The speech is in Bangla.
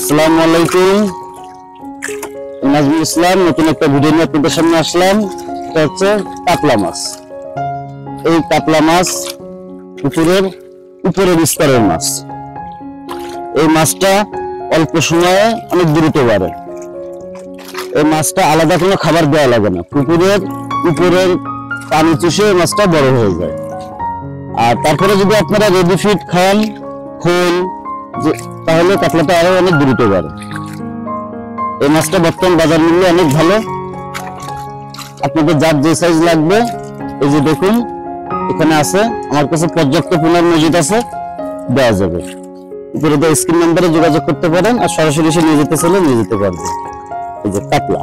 আসসালামু আলাইকুম। নাজমুল ইসলাম নতুন একটা ভিডিও নিয়ে আপনাদের সামনে আসলাম। এটা হচ্ছে কাতলা মাছ। এই কাতলা মাছ পুকুরের উপরে বিস্তারের মাছ। এই মাছটা অল্প সময়ে অনেক দ্রুত বাড়ে। এই মাছটা আলাদা কোনো খাবার দেওয়া লাগে না, পুকুরের উপরের পানি চুষে এই মাছটা বড় হয়ে যায়। আর তারপরে যদি আপনারা রেডি ফিড খান খোল, তাহলে কাতলাটা আরো অনেক দ্রুত বাড়ে। এই মাছটা বর্তমান বাজার মূল্য অনেক ভালো। আপনাদের যার যে সাইজ লাগবে এই যে দেখুন এখানে আছে, আমার কাছে পর্যাপ্ত পুনর মজুদ আছে, দেওয়া যাবে। উপরে স্ক্রিন নাম্বারে যোগাযোগ করতে পারেন, আর সরাসরি এসে নিয়ে যেতে চাইলে নিয়ে যেতে পারবে। এই যে কাতলা।